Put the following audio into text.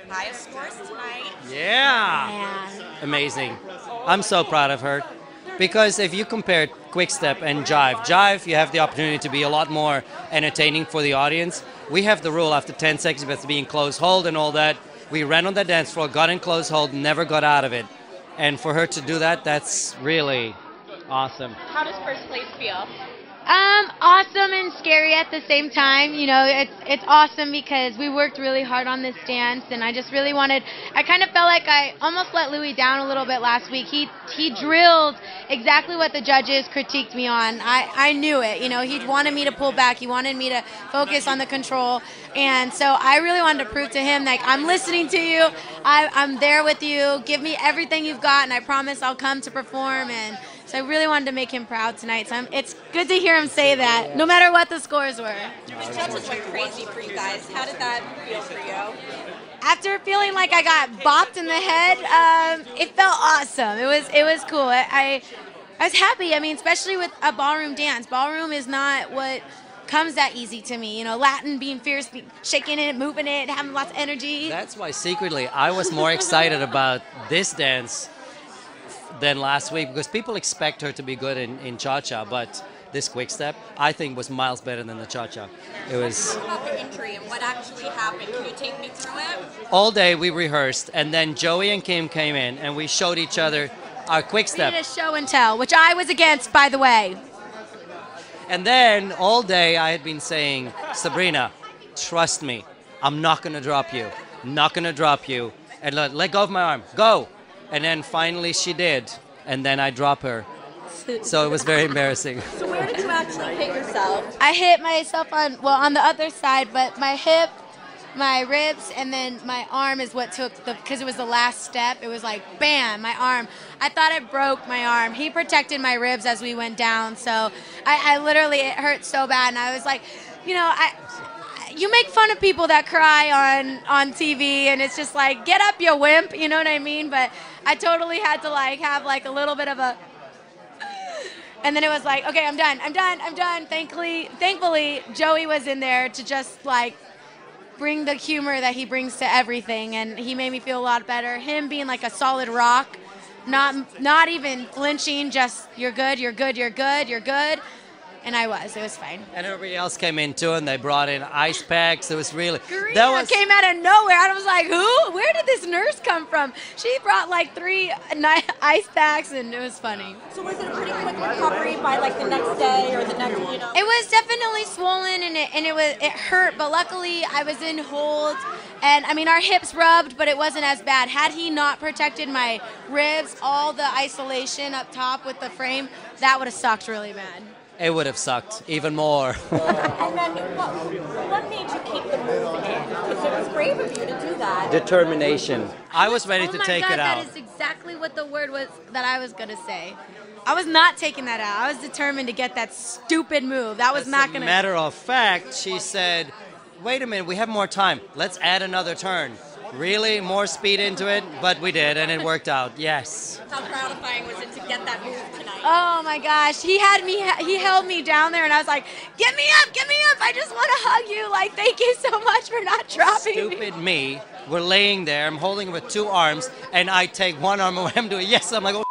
highest scores tonight. Yeah. Amazing. I'm so proud of her. Because if you compare QuickStep and Jive, you have the opportunity to be a lot more entertaining for the audience. We have the rule after 10 seconds you have to be in close hold and all that. We ran on the dance floor, got in close hold, never got out of it. And for her to do that, that's really awesome. How does first place feel? Awesome and scary at the same time. You know, it's awesome because we worked really hard on this dance, and I just really wanted. I kind of felt like I almost let Louis down a little bit last week. He drilled exactly what the judges critiqued me on. I knew it. You know, he wanted me to pull back. He wanted me to focus on the control, and so I really wanted to prove to him like I'm listening to you. I'm there with you. Give me everything you've got, and I promise I'll come to perform. And so I really wanted to make him proud tonight. So it's good to hear him say that, no matter what the scores were. The judges went crazy for you guys. How did that feel for you? After feeling like I got bopped in the head, it felt awesome. It was cool. I was happy. I mean, especially with a ballroom dance. Ballroom is not what comes that easy to me. You know, Latin, being fierce, shaking it, moving it, having lots of energy. That's why secretly I was more excited about this dance than last week because people expect her to be good in cha-cha, but this QuickStep I think was miles better than the cha-cha. It was. What about the injury and what actually happened? Can you take me through it? All day we rehearsed, and then Joey and Kim came in and we showed each other our QuickStep. We did a show and tell, which I was against, by the way. And then all day I had been saying, Sabrina, trust me, I'm not going to drop you. Not going to drop you. And let go of my arm. Go. And then finally she did. And then I drop her. So it was very embarrassing. So where did you actually hit yourself? I hit myself on the other side, but my hip, my ribs, and then my arm is what took because it was the last step. It was like, bam, my arm. I thought I broke my arm. He protected my ribs as we went down. So I literally, it hurt so bad. And I was like, you know, you make fun of people that cry on TV, and it's just like, get up, you wimp, you know what I mean? But I totally had to like have like a little bit of a, and then it was like, okay, I'm done. Thankfully, Joey was in there to just like bring the humor that he brings to everything, and he made me feel a lot better. Him being like a solid rock, not even flinching, just you're good. And I was. It was fine. And everybody else came in too, and they brought in ice packs. It was really... Karina came out of nowhere. I was like, who? Where did this nurse come from? She brought like 3 ice packs, and it was funny. So was it a pretty quick recovery by like the next day or the next, you know? It was definitely swollen, and it hurt, but luckily I was in hold. And I mean, our hips rubbed, but it wasn't as bad. Had he not protected my ribs, all the isolation up top with the frame, that would have sucked really bad. It would have sucked even more. And then what made you keep the move in? Because it was brave of you to do that. Determination. I was ready to take it out. That is exactly what the word was that I was going to say. I was not taking that out. I was determined to get that stupid move. That was not going to... As a matter of fact, she said, wait a minute, we have more time. Let's add another turn. Really? More speed into it? But we did, and it worked out. Yes. How gratifying was it to get that move tonight? Oh my gosh, he held me down there, and I was like, get me up, I just want to hug you, like, thank you so much for not dropping me. Stupid me, we're laying there, I'm holding with 2 arms, and I take one arm away, I'm doing, yes, I'm like, oh.